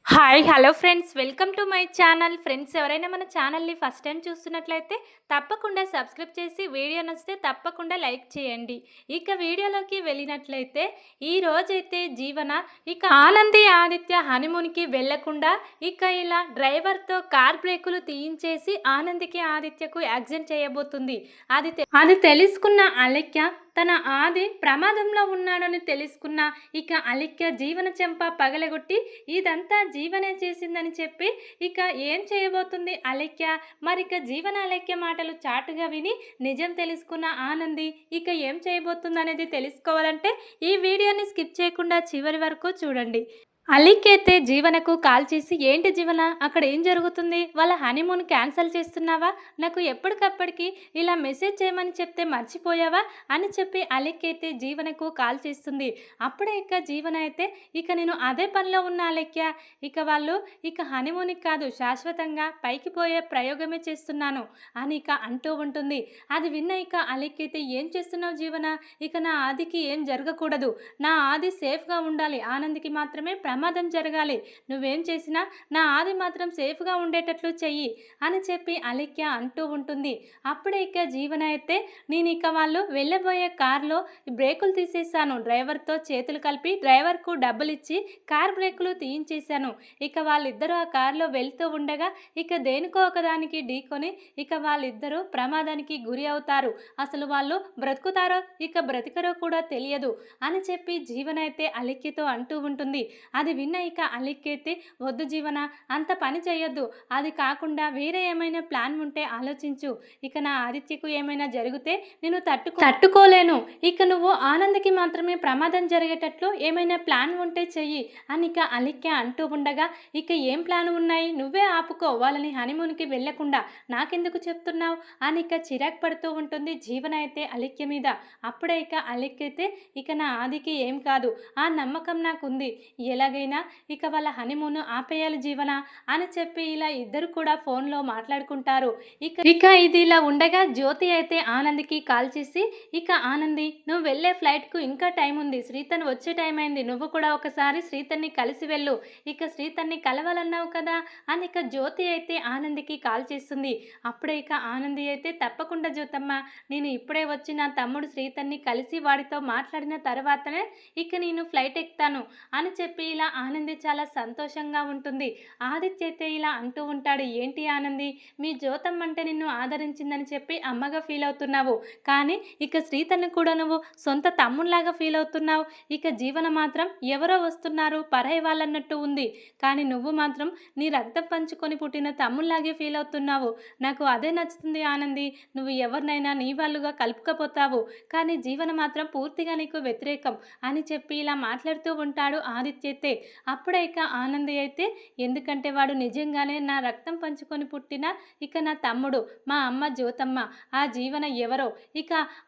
Hi hello friends, welcome to my channel. Friends, ఎవరైనా మన ఛానల్ని ఫస్ట్ టైం చూస్తున్నట్లయితే తప్పకుండా సబ్స్క్రైబ్ చేసి వీడియో నచ్చితే తప్పకుండా లైక్ చేయండి. ఇక వీడియోలోకి వెళ్ళినట్లయితే ఈ రోజైతే జీవన ఆనంది ఆదిత్య హనీమూన్కి వెళ్లకుండా ఇలా డ్రైవర్తో కార్ బ్రేకులు తీయించేసి ఆనందికి ఆదిత్యకు యాక్సిడెంట్ చేయబోతుంది. అది తెలుసుకున్న అలెక్య తన ఆది ప్రమాదంలో ఉన్నాడని తెలుసుకున్న అలెక్య జీవన చెంప పగలగొట్టి ఇదంతా జీవనే చేసిందని చెప్పి ఏం చేయబోతుంది అలెక్య. మరిక జీవన అలెక్య మాటలు చాటుగా విని నిజం తెలుసుకున్న ఆనంది ఏం చేయబోతుంది అనేది తెలుసుకోవాలంటే ఈ వీడియోని స్కిప్ చేయకుండా చివరి వరకు చూడండి. అలీకైతే జీవనకు కాల్ చేసి, ఏంటి జీవన, అక్కడ ఏం జరుగుతుంది? వాళ్ళ హనీమూన్ క్యాన్సిల్ చేస్తున్నావా? నాకు ఎప్పటికప్పటికి ఇలా మెసేజ్ చేయమని చెప్తే మర్చిపోయావా అని చెప్పి అలీకైతే జీవనకు కాల్ చేస్తుంది. అప్పుడే జీవన అయితే నేను అదే పనిలో ఉన్న అలెక్య, వాళ్ళు హనీమూన్కి కాదు శాశ్వతంగా పైకి పోయే ప్రయోగమే చేస్తున్నాను అని అంటూ ఉంటుంది. అది విన్న అలెక్కైతే, ఏం చేస్తున్నావు జీవన? నా ఆదికి ఏం జరగకూడదు, నా ఆది సేఫ్గా ఉండాలి, ఆనందికి మాత్రమే ప్రమాదం జరగాలి, నువ్వేం చేసినా నా ఆది మాత్రం సేఫ్గా ఉండేటట్లు చెయ్యి అని చెప్పి అలెక్య అంటూ ఉంటుంది. అప్పుడే జీవన అయితే, నేను వాళ్ళు వెళ్ళబోయే కారులో బ్రేకులు తీసేసాను, డ్రైవర్తో చేతులు కలిపి డ్రైవర్కు డబ్బులు ఇచ్చి కార్ బ్రేకులు తీయించేశాను. వాళ్ళిద్దరూ ఆ కారులో వెళ్తూ ఉండగా దేనికో ఒకదానికి ఢీకొని వాళ్ళిద్దరూ ప్రమాదానికి గురి అవుతారు. అసలు వాళ్ళు బ్రతుకుతారో బ్రతికరో కూడా తెలియదు అని చెప్పి జీవన అయితే అలెక్యతో అంటూ ఉంటుంది. అది విన్న అలెక్కైతే, వద్దు జీవన, అంత పని చేయొద్దు, అది కాకుండా వేరే ఏమైనా ప్లాన్ ఉంటే ఆలోచించు, నా ఆదిత్యకు ఏమైనా జరిగితే నేను తట్టుకోలేను, నువ్వు ఆనంద్కి మాత్రమే ప్రమాదం జరిగేటట్లు ఏమైనా ప్లాన్ ఉంటే చెయ్యి అని అలెక్య అంటూ ఉండగా, ఏం ప్లాన్ ఉన్నాయి, నువ్వే ఆపుకో, వాళ్ళని హనీమూన్కి వెళ్లకుండా నాకెందుకు చెప్తున్నావు అని చిరాకు పడుతూ ఉంటుంది జీవన అయితే అలెక్య మీద. అప్పుడే అలెక్య అయితే, నా ఆదికి ఏం కాదు, ఆ నమ్మకం నాకుంది, ఎలాగైనా వాళ్ళ హనీమూన్ ఆపేయాలి జీవన అని చెప్పి ఇద్దరు కూడా ఫోన్లో మాట్లాడుకుంటారు. ఇది ఇలా ఉండగా జ్యోతి అయితే ఆనందికి కాల్ చేసి, ఆనంది, నువ్వు వెళ్ళే ఫ్లైట్కు ఇంకా టైం ఉంది, శ్రీతన్ వచ్చే టైం అయింది, నువ్వు కూడా ఒకసారి శ్రీతన్ని కలిసి వెళ్ళు, శ్రీతన్ని కలవాలన్నావు కదా అని జ్యోతి అయితే ఆనందికి కాల్ చేస్తుంది. అప్పుడే ఆనంది అయితే, తప్పకుండా జ్యోతమ్మ, నేను ఇప్పుడే వచ్చి నా తమ్ముడు శ్రీతన్ని కలిసి వాడితో మాట్లాడిన తర్వాతనే నేను ఫ్లైట్ ఎక్కుతాను అని చెప్పి ఆనంది చాలా సంతోషంగా ఉంటుంది. ఆదిత్య అయితే అంటూ ఉంటాడు, ఏంటి ఆనంది, మీ జ్యోతమ్మ అంటే నిన్ను ఆదరించిందని చెప్పి అమ్మగా ఫీల్ అవుతున్నావు, కానీ శ్రీతన్ని కూడా నువ్వు సొంత తమ్ముళ్లాగా ఫీల్ అవుతున్నావు, జీవన మాత్రం ఎవరో వస్తున్నారు పరాయి వాళ్ళన్నట్టు ఉంది, కానీ నువ్వు మాత్రం నీ రక్తం పంచుకొని పుట్టిన తమ్ముళ్లాగే ఫీల్ అవుతున్నావు, నాకు అదే నచ్చుతుంది ఆనంది, నువ్వు ఎవరినైనా నీ వాళ్ళుగా కలుపుకపోతావు, కానీ జీవన మాత్రం పూర్తిగా నీకు వ్యతిరేకం అని చెప్పి మాట్లాడుతూ ఉంటాడు ఆదిత్య అయితే. అప్పుడే ఆనంది అయితే, ఎందుకంటే వాడు నిజంగానే నా రక్తం పంచుకొని పుట్టిన నా తమ్ముడు, మా అమ్మ జ్యోతమ్మ, ఆ జీవన ఎవరో,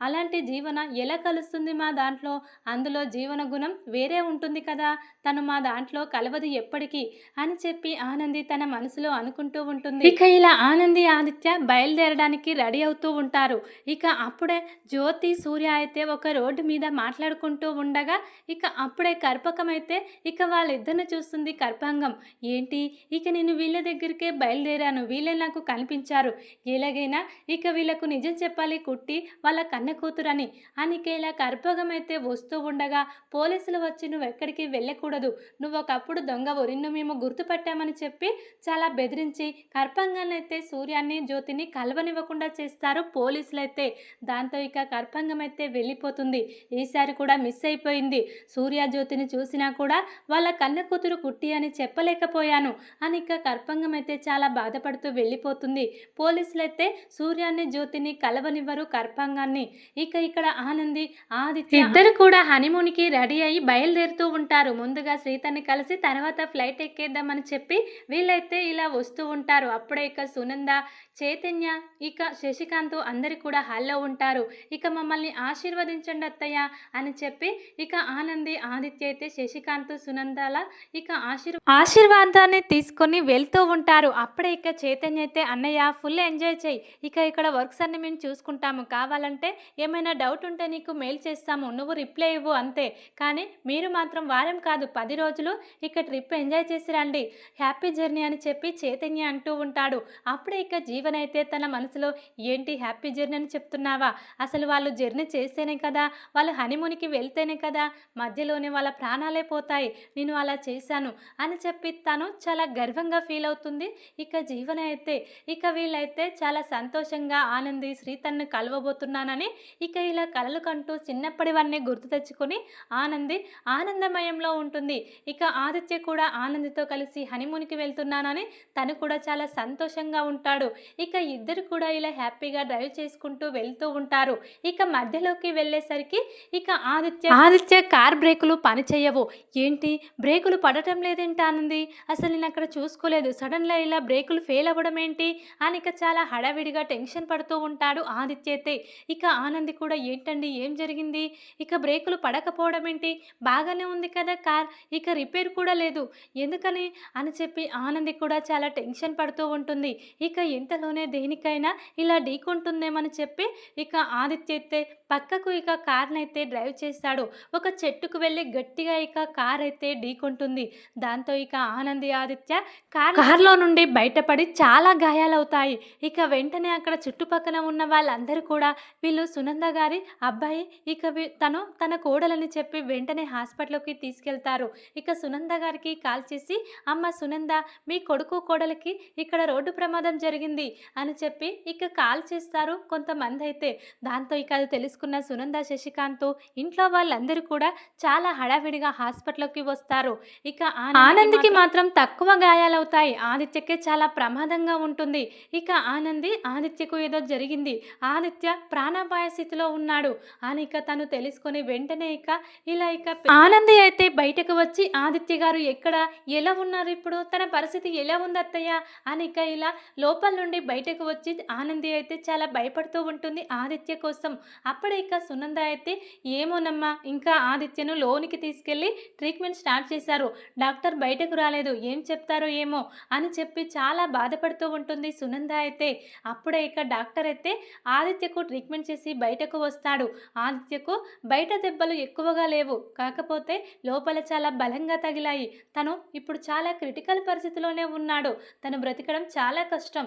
అలాంటి జీవన ఎలా కలుస్తుంది మా దాంట్లో, అందులో జీవన గుణం వేరే ఉంటుంది కదా, తను మా దాంట్లో కలవదు ఎప్పటికీ అని చెప్పి ఆనంది తన మనసులో అనుకుంటూ ఉంటుంది. ఆనంది ఆదిత్య బయలుదేరడానికి రెడీ అవుతూ ఉంటారు. అప్పుడే జ్యోతి సూర్య అయితే ఒక రోడ్డు మీద మాట్లాడుకుంటూ ఉండగా అప్పుడే కర్పకం అయితే వాళ్ళిద్దరిని చూస్తుంది కర్పాంగం. ఏంటి, నేను వీళ్ళ దగ్గరికే బయలుదేరాను, వీళ్ళే నాకు కనిపించారు, ఎలాగైనా వీళ్ళకు నిజం చెప్పాలి కుట్టి వాళ్ళ కన్న కూతురని ఇలా కర్పగం అయితే వస్తూ ఉండగా, పోలీసులు వచ్చి నువ్వు ఎక్కడికి వెళ్ళకూడదు, నువ్వు ఒకప్పుడు దొంగవు, నిన్ను మేము గుర్తుపట్టామని చెప్పి చాలా బెదిరించి కర్పంగాన్ని అయితే సూర్యాన్ని జ్యోతిని కలవనివ్వకుండా చేస్తారు పోలీసులు అయితే. దాంతో కర్పంగం అయితే వెళ్ళిపోతుంది. ఈసారి కూడా మిస్ అయిపోయింది, సూర్య జ్యోతిని చూసినా కూడా వాళ్ళ కన్న కూతురు కుట్టి అని చెప్పలేకపోయాను అని కర్పంగం అయితే చాలా బాధపడుతూ వెళ్ళిపోతుంది. పోలీసులైతే సూర్యాన్ని జ్యోతిని కలవనివ్వరు కర్పంగాన్ని. ఇక్కడ ఆనంది ఆదిత్య ఇద్దరు కూడా హనీమూన్కి రెడీ అయ్యి బయలుదేరుతూ ఉంటారు. ముందుగా శ్రీతన్ని కలిసి తర్వాత ఫ్లైట్ ఎక్కేద్దామని చెప్పి వీళ్ళైతే వస్తూ ఉంటారు. అప్పుడే సునంద, చైతన్య, శశికాంత్ అందరు కూడా హాల్లో ఉంటారు. మమ్మల్ని ఆశీర్వదించండి అత్తయ్య అని చెప్పి ఆనంది ఆదిత్య అయితే శశికాంత్, సునంద సునందాల ఇక ఆశీర్వాదాన్ని తీసుకొని వెళ్తూ ఉంటారు. అప్పుడే ఇక చైతన్య అయితే అన్నయ్య ఫుల్ ఎంజాయ్ చెయ్యి. ఇక ఇక్కడ వర్క్స్ అన్ని మేము చూసుకుంటాము. కావాలంటే ఏమైనా డౌట్ ఉంటే నీకు మెయిల్ చేస్తాము. నువ్వు రిప్లై ఇవ్వు అంతే. కానీ మీరు మాత్రం వారం కాదు 10 రోజులు ఇక ట్రిప్ ఎంజాయ్ చేసి రండి. హ్యాపీ జర్నీ అని చెప్పి చైతన్య అంటూ ఉంటాడు. అప్పుడే ఇక జీవన్ అయితే తన మనసులో ఏంటి హ్యాపీ జర్నీ అని చెప్తున్నావా? అసలు వాళ్ళు జర్నీ చేస్తేనే కదా, వాళ్ళు హనీమూన్‌కి వెళ్తేనే కదా మధ్యలోనే వాళ్ళ ప్రాణాలే పోతాయి. నేను అలా చేశాను అని చెప్పి తను చాలా గర్వంగా ఫీల్ అవుతుంది. ఇక జీవన అయితే ఇక వీళ్ళైతే చాలా సంతోషంగా ఆనంది శ్రీ తనను కలవబోతున్నానని ఇక ఇలా కలలు కంటూ చిన్నప్పటివన్నీ గుర్తు తెచ్చుకొని ఆనంది ఆనందమయంలో ఉంటుంది. ఇక ఆదిత్య కూడా ఆనందితో కలిసి హనీమూన్‌కి వెళ్తున్నానని తను కూడా చాలా సంతోషంగా ఉంటాడు. ఇక ఇద్దరు కూడా ఇలా హ్యాపీగా డ్రైవ్ చేసుకుంటూ వెళ్తూ ఉంటారు. ఇక మధ్యలోకి వెళ్ళేసరికి ఇక ఆదిత్య కార్ బ్రేకులు పనిచేయవు. ఏంటి బ్రేకులు పడటం లేదేంటి ఆనంది? అసలు నేను అక్కడ చూసుకోలేదు. సడన్గా ఇలా బ్రేకులు ఫెయిల్ అవ్వడం ఏంటి అని ఇక చాలా హడావిడిగా టెన్షన్ పడుతూ ఉంటాడు ఆదిత్య అయితే. ఇక ఆనంది కూడా ఏంటండి ఏం జరిగింది? ఇక బ్రేకులు పడకపోవడం ఏంటి? బాగానే ఉంది కదా కార్, ఇక రిపేర్ కూడా లేదు ఎందుకని అని చెప్పి ఆనంది కూడా చాలా టెన్షన్ పడుతూ ఉంటుంది. ఇక ఇంతలోనే దేనికైనా ఇలా ఢీకొంటుందేమని చెప్పి ఇక ఆదిత్య అయితే పక్కకు ఇక కార్నైతే డ్రైవ్ చేస్తాడు. ఒక చెట్టుకు వెళ్ళి గట్టిగా ఇక కార్ అయితే ఢీకొంటుంది. దాంతో ఇక ఆనంది ఆదిత్య కార్లో నుండి బయటపడి చాలా గాయాలవుతాయి. ఇక వెంటనే అక్కడ చుట్టుపక్కల ఉన్న వాళ్ళందరూ కూడా వీళ్ళు సునంద గారి అబ్బాయి, ఇక తను తన కోడలని చెప్పి వెంటనే హాస్పిటల్‌కి తీసుకెళ్తారు. ఇక సునంద గారికి కాల్ చేసి అమ్మ సునంద మీ కొడుకు కోడలికి ఇక్కడ రోడ్డు ప్రమాదం జరిగింది అని చెప్పి ఇక కాల్ చేస్తారు కొంతమంది అయితే. దాంతో ఇక అది తెలుసుకున్న సునంద శశికాంత్ ఇంట్లో వాళ్ళందరూ కూడా చాలా హడావిడిగా హాస్పిటల్‌కి వస్తారు. ఇక ఆనందికి మాత్రం తక్కువ గాయాలవుతాయి. ఆదిత్యకే చాలా ప్రమాదంగా ఉంటుంది. ఇక ఆదిత్యకు ఏదో జరిగింది, ఆదిత్య ప్రాణాపాయ స్థితిలో ఉన్నాడు అని ఇక తను తెలుసుకొని వెంటనే ఇక ఆనంది అయితే బయటకు వచ్చి ఆదిత్య గారు ఎక్కడ, ఎలా ఉన్నారు ఇప్పుడు, తన పరిస్థితి ఎలా ఉంది అత్తయ్య అని ఇక ఇలా లోపల నుండి బయటకు వచ్చి ఆనంది అయితే చాలా భయపడుతూ ఉంటుంది ఆదిత్య కోసం. అప్పుడే ఇక సునంద అయితే ఏమోనమ్మా ఇంకా ఆదిత్యను లోనికి తీసుకెళ్ళి ట్రీట్మెంట్ స్టార్ట్ చేశారు, డాక్టర్ బయటకు రాలేదు, ఏం చెప్తారో ఏమో అని చెప్పి చాలా బాధపడుతూ ఉంటుంది సునంద అయితే. అప్పుడే ఇక డాక్టర్ అయితే ఆదిత్యకు ట్రీట్మెంట్ చేసి బయటకు వస్తాడు. ఆదిత్యకు బయట దెబ్బలు ఎక్కువగా లేవు, కాకపోతే లోపల చాలా బలంగా తగిలాయి. తను ఇప్పుడు చాలా క్రిటికల్ పరిస్థితిలోనే ఉన్నాడు. తను బ్రతకడం చాలా కష్టం.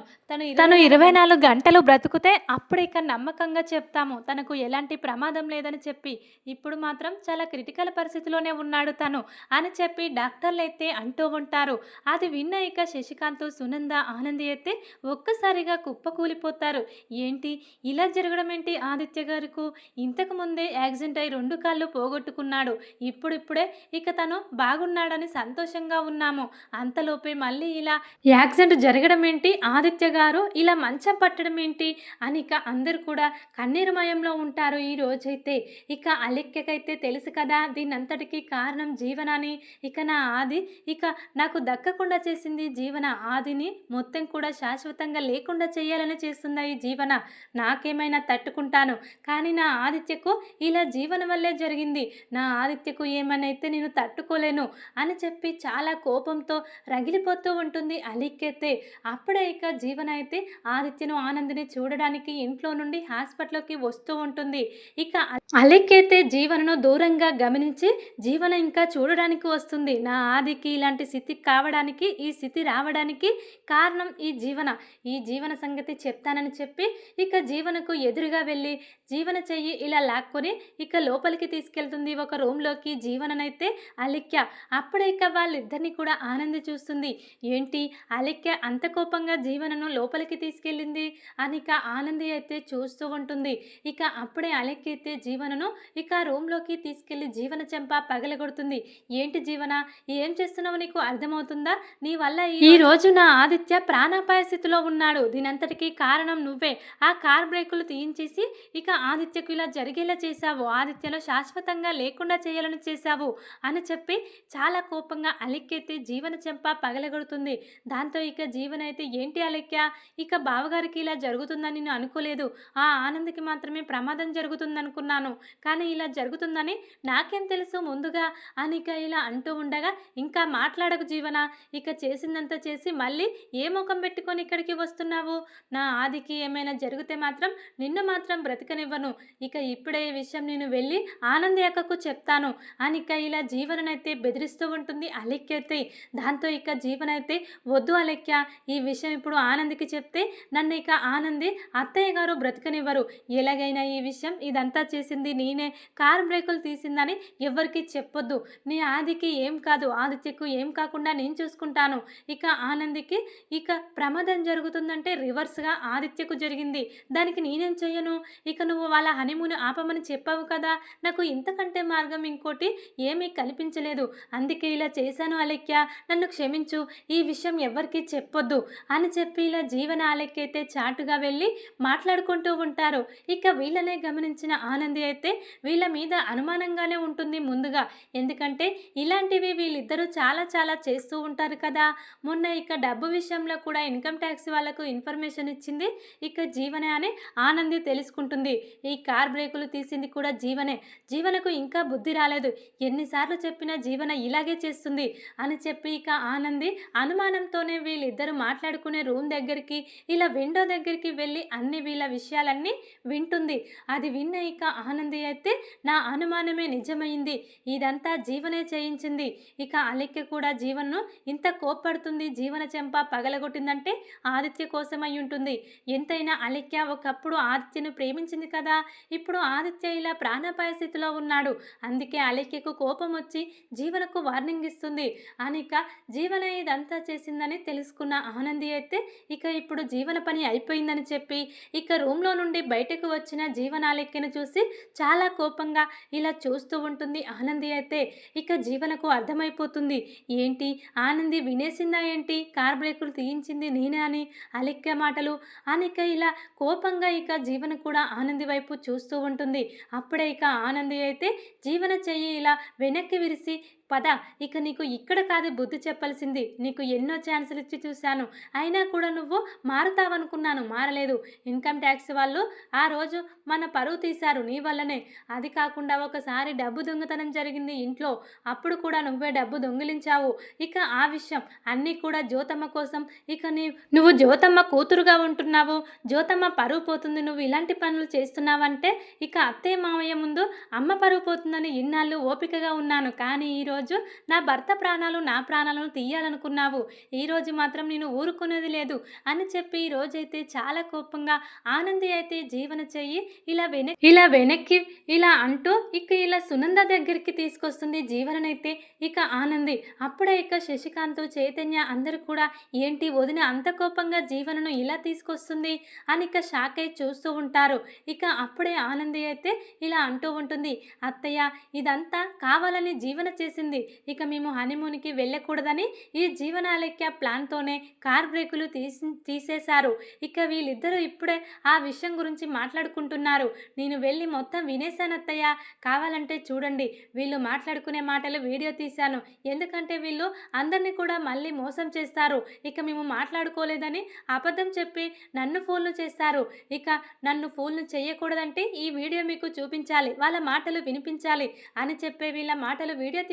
తను 24 గంటలు బ్రతుకుతే అప్పుడు ఇక నమ్మకంగా చెప్తాము తనకు ఎలాంటి ప్రమాదం లేదని చెప్పి. ఇప్పుడు మాత్రం చాలా క్రిటికల్ పరిస్థితిలోనే ఉన్నాడు తను అని చెప్పి డాక్టర్లు అయితే అంటూ ఉంటారు. అది విన్న ఇక శశికాంత్ సునంద ఆనంది అయితే ఒక్కసారిగా కుప్పకూలిపోతారు. ఏంటి ఇలా జరగడం ఏంటి ఆదిత్య గారికి? ఇంతకు ముందే యాక్సిడెంట్ అయి 2 కాళ్ళు పోగొట్టుకున్నాడు, ఇప్పుడిప్పుడే ఇక తను బాగున్నాడని సంతోషంగా ఉన్నాము, అంతలోపే మళ్ళీ ఇలా యాక్సిడెంట్ జరగడం ఏంటి, ఆదిత్య గారు ఇలా మంచం పట్టడం ఏంటి అని ఇక అందరూ కూడా కన్నీరుమయంలో ఉంటారు ఈ రోజైతే. ఇక అలెక్కకైతే తెలుసు కదా దీనంతటికీ కారణం జీవనాని. ఇక నా ఆది ఇక నాకు దక్కకుండా చేసింది జీవన, ఆదిని మొత్తం కూడా శాశ్వతంగా లేకుండా చేయాలని చేస్తుందా ఈ జీవన. నాకేమైనా తట్టుకుంటాను, కానీ నా ఆదిత్యకు ఇలా జీవన వల్లే జరిగింది, నా ఆదిత్యకు ఏమనైతే నేను తట్టుకోలేను అని చెప్పి చాలా కోపంతో రగిలిపోతూ ఉంటుంది అలిక్కైతే. అప్పుడే ఇక జీవన అయితే ఆదిత్యను ఆనందిని చూడడానికి ఇంట్లో నుండి హాస్పిటల్‌కి వస్తూ ఉంటుంది. ఇక అలెక్కైతే జీవనను దూరంగా గమనించి జీవన ఇంకా చూడడానికి వస్తుంది. నా ఆదికి ఇలాంటి స్థితి కావడానికి, ఈ స్థితి రావడానికి కారణం ఈ జీవన సంగతి చెప్తానని చెప్పి ఇక జీవనకు ఎదురుగా వెళ్ళి జీవన చెయ్యి ఇలా లాక్కొని ఇక లోపలికి తీసుకెళ్తుంది ఒక రూమ్లోకి జీవననైతే అలిక్య. అప్పుడే ఇక వాళ్ళిద్దరిని కూడా ఆనంది చూస్తుంది. ఏంటి అలిక్య అంత కోపంగా జీవనను లోపలికి తీసుకెళ్ళింది అని ఇక ఆనంది అయితే చూస్తూ ఉంటుంది. ఇక అప్పుడే అలిక్య అయితే జీవనను ఇక రూమ్లోకి తీసుకెళ్లి జీవన చెంప పగలగొడుతుంది. ఏంటి జీవన ఏం చేస్తున్నావు, నీకు అర్థమవుతుందా? నీ వల్ల ఈ రోజు నా ఆదిత్య ప్రాణాపాయ స్థితిలో ఉన్నాడు, దీనంతటికీ కారణం నువ్వే. ఆ కార్ బ్రేకులు తీయించేసి ఇక ఆదిత్యకు ఇలా జరిగేలా చేశావు, ఆదిత్యను శాశ్వతంగా లేకుండా చేయాలని చేశావు అని చెప్పి చాలా కోపంగా అలిక్కైతే జీవన చెంప పగలగొడుతుంది. దాంతో ఇక జీవన అయితే ఏంటి అలిక్య, ఇక బావగారికి ఇలా జరుగుతుందని నేను అనుకోలేదు, ఆ ఆనంద్కి మాత్రమే ప్రమాదం జరుగుతుందనుకున్నాను, కానీ ఇలా జరుగుతుందని నాకేం తెలుసు ముందుగా అని ఇక ఇలా అంటూ ఉండగా, ఇంకా మాట్లాడకు జీవన, ఇక చేసిందంతా చేసి మళ్ళీ ఏ ముఖం పెట్టుకొని ఇక్కడికి వస్తున్నావు? నా ఆదికి ఏమైనా జరిగితే మాత్రం నిన్ను మాత్రం బ్రతకనివ్వను. ఇక ఇప్పుడే ఈ విషయం నేను వెళ్ళి ఆనంది అక్కకు చెప్తాను అని ఇక ఇలా జీవననైతే బెదిరిస్తూ ఉంటుంది అలెక్య అయితే. దాంతో ఇక జీవనైతే, వద్దు అలెక్య, ఈ విషయం ఇప్పుడు ఆనందికి చెప్తే నన్ను ఇక ఆనంది అత్తయ్య గారు బ్రతకనివ్వరు. ఎలాగైనా ఈ విషయం ఇదంతా చేసింది నేనే, కార్ బ్రేకులు తీసిందని ఎవరికి చెప్పొద్దు. నీ ఆదికి ఏం కాదు, ఆదిత్యకు ఏం కాకుండా నేను చూసుకుంటాను. ఇక ఆనందికి ఇక ప్రమాదం జరుగుతుందంటే రివర్స్గా ఆదిత్యకు జరిగింది, దానికి నేనేం చెయ్యను? ఇక నువ్వు వాళ్ళ హనీమూన్ ఆపమని చెప్పావు కదా, నాకు ఇంతకంటే మార్గం ఇంకోటి ఏమీ కనిపించలేదు, అందుకే ఇలా చేశాను అలెక్య, నన్ను క్షమించు, ఈ విషయం ఎవ్వరికీ చెప్పొద్దు అని చెప్పి ఇలా జీవన అలెక్య అయితే చాటుగా వెళ్ళి మాట్లాడుకుంటూ ఉంటారు. ఇక వీళ్ళనే గమనించిన ఆనంది అయితే వీళ్ళ మీద అనుమానంగానే ఉంటుంది ముందుగా, ఎందుకంటే ఇలాంటివి వీళ్ళిద్దరూ చాలా చాలా చేస్తూ ఉంటారు కదా. మొన్న ఇక డబ్బు విషయంలో కూడా ఇన్కమ్ ట్యాక్స్ వాళ్ళకు ఇన్ఫర్మేషన్ ఇచ్చింది ఇక జీవనే అని ఆనంది తెలుసుకుంటుంది. ఈ కార్ బ్రేకులు తీసింది కూడా జీవనే, జీవనకు ఇంకా బుద్ధి రాలేదు, ఎన్నిసార్లు చెప్పినా జీవన ఇలాగే చేస్తుంది అని చెప్పి ఇక ఆనంది అనుమానంతోనే వీళ్ళిద్దరూ మాట్లాడుకునే రూమ్ దగ్గరికి ఇలా విండో దగ్గరికి వెళ్ళి అన్ని వీళ్ళ విషయాలన్నీ వింటుంది. అది విన్న ఇక ఆనంది అయితే, నా అనుమానమే నిజమైంది, ఇదంతా జీవనే చేయించింది. ఇక అలెక్య కూడా జీవన్ను ఇంత కోప్పడుతుంది, జీవన చెంప పగలగొట్టిందంటే ఆదిత్య కోసమై ఉంటుంది. ఎంతైనా అలెక్య ఒకప్పుడు ఆదిత్యను ప్రేమించింది కదా, ఇప్పుడు ఆదిత్య ఇలా ప్రాణాపాయ స్థితిలో ఉన్నాడు, అందుకే అలెక్యకు కోపం వచ్చి జీవనకు వార్నింగ్ ఇస్తుంది అని ఇక జీవన ఇదంతా చేసిందని తెలుసుకున్న ఆనంది అయితే ఇక ఇప్పుడు జీవన పని అయిపోయిందని చెప్పి ఇక రూమ్లో నుండి బయటకు వచ్చిన జీవన అలెక్యను చూసి చాలా కోపంగా ఇలా చూస్తూ ఉంటుంది ఆనంది అయితే. ఇక జీవనకు అర్థమైపోతుంది, ఏంటి ఆనంది వినేసిందా ఏంటి, కార్ బ్రేకులు తీయించింది నేనే అని అలెక్య మాటలు అని ఇక ఇలా కోపంగా ఇక జీవన కూడా ఆనంది వైపు చూస్తూ ఉంటుంది. అప్పుడే ఇక ఆనంది అయితే జీవన చెయ్యి ఇలా వెనక్కి విరిసి, పద, ఇక నీకు ఇక్కడ కాదు బుద్ధి చెప్పాల్సింది, నీకు ఎన్నో ఛాన్సులు ఇచ్చి చూశాను, అయినా కూడా నువ్వు మారుతావనుకున్నాను, మారలేదు. ఇన్కమ్ ట్యాక్స్ వాళ్ళు ఆ రోజు మన పరువు తీశారు నీ వల్లనే, అది కాకుండా ఒకసారి డబ్బు దొంగతనం జరిగింది ఇంట్లో, అప్పుడు కూడా నువ్వే డబ్బు దొంగిలించావు. ఇక ఆ విషయం అన్నీ కూడా జ్యోతమ్మ కోసం, ఇక నువ్వు జ్యోతమ్మ కూతురుగా ఉంటున్నావు, జ్యోతమ్మ పరువు పోతుంది, నువ్వు ఇలాంటి పనులు చేస్తున్నావంటే ఇక అత్తయ్య మామయ్య ముందు అమ్మ పరువు పోతుందని ఇన్నాళ్ళు ఓపికగా ఉన్నాను, కానీ ఈరోజు నా భర్త ప్రాణాలు నా ప్రాణాలను తీయాలనుకున్నావు, ఈరోజు మాత్రం నేను ఊరుకునేది లేదు అని చెప్పి ఈ రోజైతే చాలా కోపంగా ఆనంది అయితే జీవన చెయ్యి ఇలా వెనక్కి ఇలా అంటూ ఇక ఇలా సునంద దగ్గరికి తీసుకొస్తుంది జీవననైతే. ఇక ఆనంది అప్పుడే ఇక శశికాంత్ చైతన్య అందరూ కూడా, ఏంటి వదిన అంత కోపంగా జీవనను ఇలా తీసుకొస్తుంది అని ఇక షాక్ అయి చూస్తూ ఉంటారు. ఇక అప్పుడే ఆనంది అయితే ఇలా అంటూ ఉంటుంది, అత్తయ్య ఇదంతా కావాలని జీవన చేసింది, ఇక మేము హనీమూన్కి వెళ్ళకూడదని ఈ జీవనాలెక్య ప్లాన్తోనే కార్ బ్రేకులు తీసేశారు. ఇక వీళ్ళిద్దరూ ఇప్పుడే ఆ విషయం గురించి మాట్లాడుకుంటున్నారు, నేను వెళ్ళి మొత్తం వినేశాను అత్తయ్య, కావాలంటే చూడండి, వీళ్ళు మాట్లాడుకునే మాటలు వీడియో తీశాను, ఎందుకంటే వీళ్ళు అందరినీ కూడా మళ్ళీ మోసం చేస్తారు, ఇక మేము మాట్లాడుకోలేదని అబద్ధం చెప్పి నన్ను ఫోన్లు చేస్తారు, ఇక నన్ను ఫోన్లు చేయకూడదంటే ఈ వీడియో మీకు చూపించాలి, వాళ్ళ మాటలు వినిపించాలి అని చెప్పే వీళ్ళ మాటలు వీడియో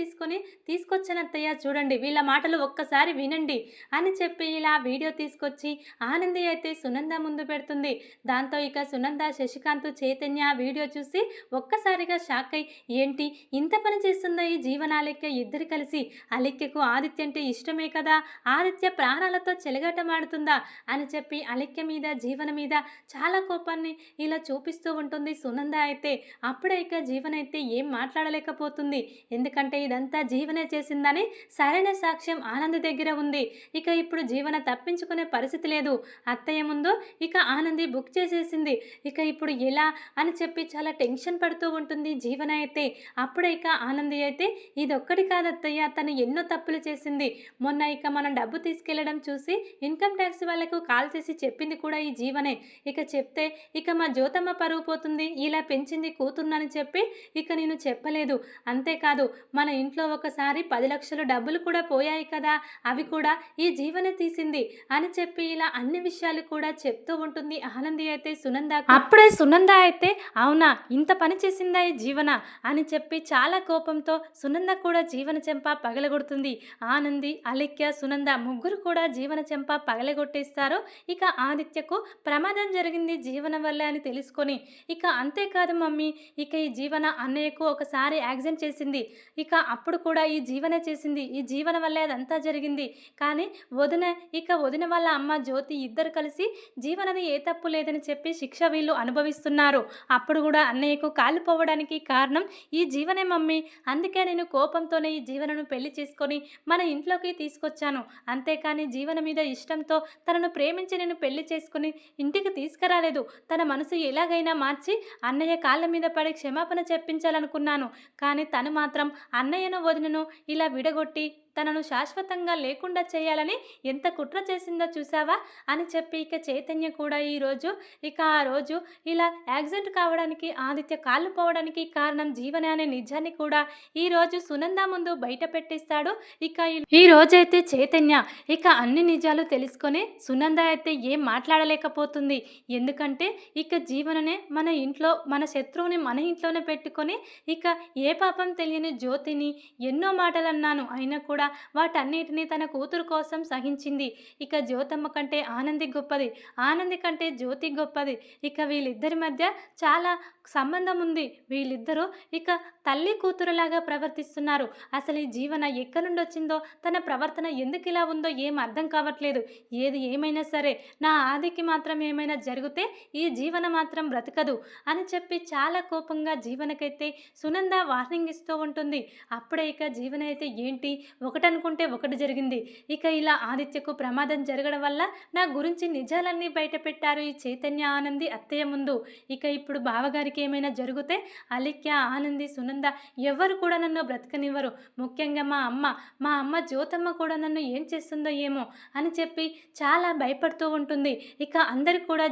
తీసుకొచ్చాను అత్తయ్య, చూడండి వీళ్ళ మాటలు ఒక్కసారి వినండి అని చెప్పి ఇలా వీడియో తీసుకొచ్చి ఆనంది అయితే సునంద ముందు పెడుతుంది. దాంతో ఇక సునంద శశికాంత్ చైతన్య వీడియో చూసి ఒక్కసారిగా షాక్ అయి, ఏంటి ఇంత పని చేస్తుందా ఈ జీవనాలెక్య, ఇద్దరు కలిసి అలెక్యకు ఆదిత్య అంటే ఇష్టమే కదా, ఆదిత్య ప్రాణాలతో చెలగాటమాడుతుందా అని చెప్పి అలెక్య మీద జీవన మీద చాలా కోపాన్ని ఇలా చూపిస్తూ ఉంటుంది సునంద అయితే. అప్పుడే ఇక జీవన అయితే ఏం మాట్లాడలేకపోతుంది, ఎందుకంటే ఇదంతా జీవనే చేసిందని సరైన సాక్ష్యం ఆనంది దగ్గర ఉంది. ఇక ఇప్పుడు జీవన తప్పించుకునే పరిస్థితి లేదు, అత్తయ్య ముందు ఇక ఆనంది బుక్ చేసేసింది, ఇక ఇప్పుడు ఎలా అని చెప్పి చాలా టెన్షన్ పడుతూ ఉంటుంది జీవన అయితే. అప్పుడే ఇక ఆనంది అయితే, ఇదొక్కటి కాదు అత్తయ్య, తను ఎన్నో తప్పులు చేసింది, మొన్న ఇక మనం డబ్బు తీసుకెళ్లడం చూసి ఇన్కమ్ ట్యాక్స్ వాళ్ళకు కాల్ చేసి చెప్పింది కూడా ఈ జీవనే, ఇక చెప్తే ఇక మా జ్యోతమ్మ పరువు పోతుంది, ఇలా పెంచింది కూతుర్నని చెప్పి ఇక నేను చెప్పలేదు, అంతేకాదు మన ఇంట్లో ఇంట్లో ఒకసారి 10,00,000 డబ్బులు కూడా పోయాయి కదా, అవి కూడా ఈ జీవనే తీసింది అని చెప్పి ఇలా అన్ని విషయాలు కూడా చెప్తూ ఉంటుంది ఆనంది అయితే సునందకు. అప్పుడే సునంద అయితే అవునా ఇంత పని చేసిందా ఈ జీవన అని చెప్పి చాలా కోపంతో సునంద కూడా జీవన చెంప పగలగొడుతుంది. ఆనంది, అలిక్య, సునంద ముగ్గురు కూడా జీవన చెంప పగలగొట్టేస్తారు. ఇక ఆదిత్యకు ప్రమాదం జరిగింది జీవన వల్ల అని తెలుసుకొని, ఇక అంతేకాదు మమ్మీ, ఇక ఈ జీవన అన్నయ్యకు ఒకసారి యాక్సిడెంట్ చేసింది, ఇక అప్పుడు కూడా ఈ జీవనే చేసింది, ఈ జీవన వల్లే అదంతా జరిగింది. కానీ వదిన వాళ్ళ అమ్మ జ్యోతి ఇద్దరు కలిసి జీవనది ఏ తప్పు లేదని చెప్పి శిక్ష వీళ్ళు అనుభవిస్తున్నారు. అప్పుడు కూడా అన్నయ్యకు కాలు పోవడానికి కారణం ఈ జీవనే మమ్మీ. అందుకే నేను కోపంతోనే ఈ జీవనను పెళ్లి చేసుకొని మన ఇంట్లోకి తీసుకొచ్చాను. అంతేకాని జీవన మీద ఇష్టంతో తనను ప్రేమించి నేను పెళ్లి చేసుకుని ఇంటికి తీసుకురాలేదు. తన మనసు ఎలాగైనా మార్చి అన్నయ్య కాళ్ళ మీద పడి క్షమాపణ చెప్పించాలనుకున్నాను. కానీ తను మాత్రం అన్నయ్యను వదినను ఇలా విడగొట్టి తనను శాశ్వతంగా లేకుండా చేయాలని ఎంత కుట్ర చేసిందో చూసావా అని చెప్పి ఇక చైతన్య కూడా ఆ రోజు ఇలా యాక్సిడెంట్ కావడానికి, ఆదిత్య కాళ్ళు పోవడానికి కారణం జీవనే అనే నిజాన్ని కూడా ఈరోజు సునంద ముందు బయట పెట్టిస్తాడు. ఇక ఈ రోజైతే చైతన్య ఇక అన్ని నిజాలు తెలుసుకొని సునంద అయితే ఏం మాట్లాడలేకపోతుంది. ఎందుకంటే ఇక జీవననే మన ఇంట్లో మన శత్రువుని మన ఇంట్లోనే పెట్టుకొని ఇక ఏ పాపం తెలియని జ్యోతిని ఎన్నో మాటలు అన్నాను, అయినా కూడా వాటన్నిటినీ తన కూతురు కోసం సహించింది. ఇక జ్యోతమ్మ కంటే ఆనంది గొప్పది, ఆనంది కంటే జ్యోతి గొప్పది. ఇక వీళ్ళిద్దరి మధ్య చాలా సంబంధం ఉంది. వీళ్ళిద్దరూ ఇక తల్లి కూతురులాగా ప్రవర్తిస్తున్నారు. అసలు ఈ జీవన ఎక్కడి నుండి వచ్చిందో, తన ప్రవర్తన ఎందుకు ఇలా ఉందో ఏం అర్థం కావట్లేదు. ఏది ఏమైనా సరే నా ఆదికి మాత్రం ఏమైనా జరిగితే ఈ జీవన మాత్రం బ్రతకదు అని చెప్పి చాలా కోపంగా జీవనకైతే సునంద వార్నింగ్ ఇస్తూ ఉంటుంది. అప్పుడే ఇక జీవన అయితే ఏంటి ఒకటనుకుంటే ఒకటి జరిగింది. ఇక ఇలా ఆదిత్యకు ప్రమాదం జరగడం వల్ల నా గురించి నిజాలన్నీ బయట పెట్టారు ఈ చైతన్య, ఆనంది అత్తయ్య ముందు. ఇక ఇప్పుడు బావగారికి ఏమైనా జరిగితే అలిక్య, ఆనంది, సునంద ఎవరు కూడా నన్ను బ్రతకనివ్వరు. ముఖ్యంగా మా అమ్మ జ్యోతమ్మ కూడా నన్ను ఏం చేస్తుందో ఏమో అని చెప్పి చాలా భయపడుతూ ఉంటుంది. ఇక అందరు కూడా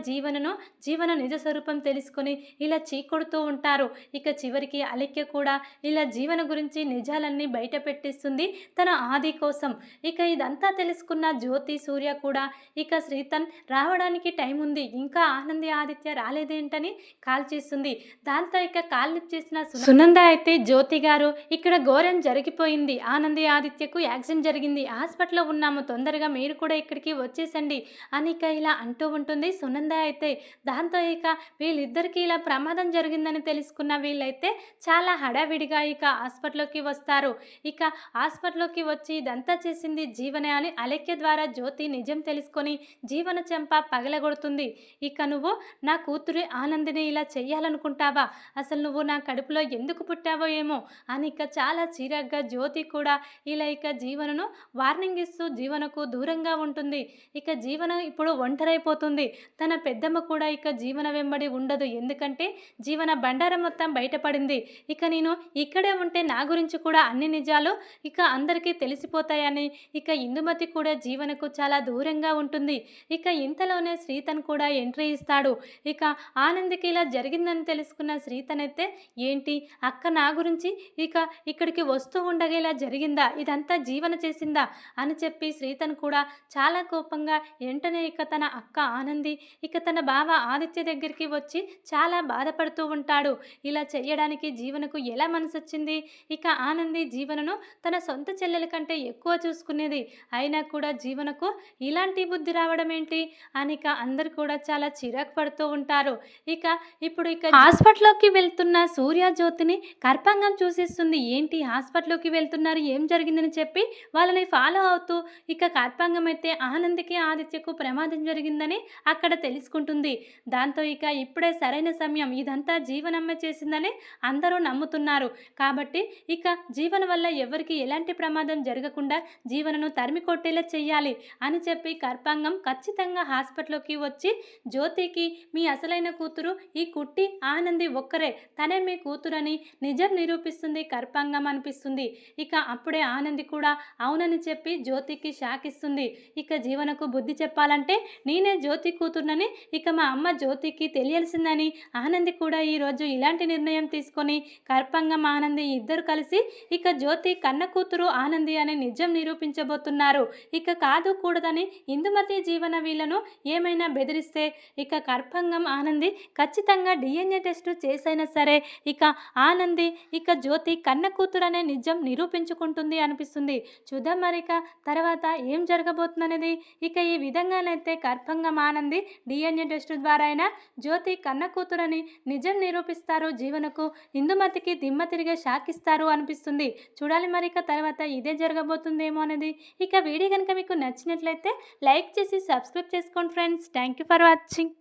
జీవన నిజ స్వరూపం తెలుసుకొని ఇలా చీకొడుతూ ఉంటారు. ఇక చివరికి అలిక్య కూడా ఇలా జీవన గురించి నిజాలన్నీ బయట పెట్టిస్తుంది తన ఆది కోసం. ఇక ఇదంతా తెలుసుకున్న జ్యోతి, సూర్య కూడా ఇక శ్రీతన్ రావడానికి టైం ఉంది, ఇంకా ఆనంది, ఆదిత్య రాలేదేంటని కాల్ చేస్తుంది. దాంతో ఇక కాల్ లిఫ్ట్ చేసిన సునంద అయితే జ్యోతి గారు ఇక్కడ ఘోరం జరిగిపోయింది, ఆనంది ఆదిత్యకు యాక్సిడెంట్ జరిగింది, హాస్పిటల్లో ఉన్నాము, తొందరగా మీరు కూడా ఇక్కడికి వచ్చేసండి అని ఇక ఇలా అంటూ ఉంటుంది సునంద అయితే. దాంతో ఇక వీళ్ళిద్దరికీ ఇలా ప్రమాదం జరిగిందని తెలుసుకున్న వీళ్ళైతే చాలా హడావిడిగా ఇక హాస్పిటల్లోకి వస్తారు. ఇక హాస్పిటల్లోకి వచ్చి ఇదంతా చేసింది జీవనే అని అలెక్య ద్వారా జ్యోతి నిజం తెలుసుకొని జీవన చెంప పగలగొడుతుంది. ఇక నువ్వు నా కూతురి ఆనందిని ఇలా చెయ్యాలనుకుంటావా, అసలు నువ్వు నా కడుపులో ఎందుకు పుట్టావో ఏమో అని ఇక చాలా చిరాగ్గా జ్యోతి కూడా ఇలా ఇక జీవనను వార్నింగ్ ఇస్తూ జీవనకు దూరంగా ఉంటుంది. ఇక జీవన ఇప్పుడు ఒంటరైపోతుంది. తన పెద్దమ్మ కూడా ఇక జీవన వెంబడి ఉండదు, ఎందుకంటే జీవన బండారం మొత్తం బయటపడింది. ఇక నేను ఇక్కడే ఉంటే నా గురించి కూడా అన్ని నిజాలు ఇక అందరికీ తెలిసిపోతాయని ఇక ఇందుమతి కూడా జీవనకు చాలా దూరంగా ఉంటుంది. ఇక ఇంతలోనే శ్రీతన్ కూడా ఎంట్రీ ఇస్తాడు. ఇక ఆనందికి ఇలా జరిగిందని తెలుసుకున్న శ్రీతన్ అయితే ఏంటి అక్క నా గురించి ఇక ఇక్కడికి వస్తూ ఉండగా ఇలా జరిగిందా, ఇదంతా జీవన చేసిందా అని చెప్పి శ్రీతన్ కూడా చాలా కోపంగా వెంటనే ఇక తన అక్క ఆనంది ఇక తన బావ ఆదిత్య దగ్గరికి వచ్చి చాలా బాధపడుతూ ఉంటాడు. ఇలా చెయ్యడానికి జీవనకు ఎలా మనసొచ్చింది, ఇక ఆనంది జీవనను తన సొంత చెల్లెల కంటే ఎక్కువ చూసుకునేది, అయినా కూడా జీవనకు ఇలాంటి బుద్ధి రావడం ఏంటి అని ఇక అందరు కూడా చాలా చిరాకు పడుతూ ఉంటారు. ఇప్పుడు హాస్పిటల్లోకి వెళ్తున్న సూర్య జ్యోతిని కర్పంగం చూసేస్తుంది. ఏంటి హాస్పిటల్లోకి వెళ్తున్నారు, ఏం జరిగిందని చెప్పి వాళ్ళని ఫాలో అవుతూ ఇక కర్పంగం అయితే ఆనందికి ఆదిత్యకు ప్రమాదం జరిగిందని అక్కడ తెలుసుకుంటుంది. దాంతో ఇక ఇప్పుడే సరైన సమయం, ఇదంతా జీవనమ్మ చేసిందని అందరూ నమ్ముతున్నారు. కాబట్టి ఇక జీవన వల్ల ఎవరికి ఎలాంటి ప్రమాదం ప్రమాదం జరగకుండా జీవనను తరిమి కొట్టేలా చెయ్యాలి అని చెప్పి కర్పాంగం ఖచ్చితంగా హాస్పిటల్‌లోకి వచ్చి జ్యోతికి మీ అసలైన కూతురు ఈ కుట్టి ఆనంది ఒక్కరే, తనే మీ కూతురని నిజం నిరూపిస్తుంది కర్పాంగం అనిపిస్తుంది. ఇక అప్పుడే ఆనంది కూడా అవునని చెప్పి జ్యోతికి షాక్ ఇస్తుంది. ఇక జీవనకు బుద్ధి చెప్పాలంటే నేనే జ్యోతి కూతురునని ఇక మా అమ్మ జ్యోతికి తెలియాల్సిందని ఆనంది కూడా ఈరోజు ఇలాంటి నిర్ణయం తీసుకొని కర్పాంగం ఆనంది ఇద్దరు కలిసి ఇక జ్యోతి కన్న కూతురు ఆనంది అని నిజం నిరూపించబోతున్నారు. ఇక కాదు కూడదని ఇందుమతి జీవన వీళ్ళను ఏమైనా బెదిరిస్తే ఇక కర్పాంగం ఆనంది ఖచ్చితంగా DNA టెస్ట్ చేసైనా సరే ఇక ఆనంది ఇక జ్యోతి కన్న కూతురు అనే నిజం నిరూపించుకుంటుంది అనిపిస్తుంది. చూద్దాం మరిక తర్వాత ఏం జరగబోతుందనేది. ఇక ఈ విధంగానైతే కర్పాంగం ఆనంది DNA టెస్ట్ ద్వారా అయినా జ్యోతి కన్న కూతురని నిజం నిరూపిస్తారు. జీవనకు ఇందుమతికి దిమ్మ తిరిగే షాక్ ఇస్తారు అనిపిస్తుంది. చూడాలి మరిక తర్వాత ఇదే జరగబోతుందేమో అనేది. ఇక వీడియో కనుక మీకు నచ్చినట్లయితే లైక్ చేసి సబ్స్క్రైబ్ చేసుకోండి friends. Thank you for watching.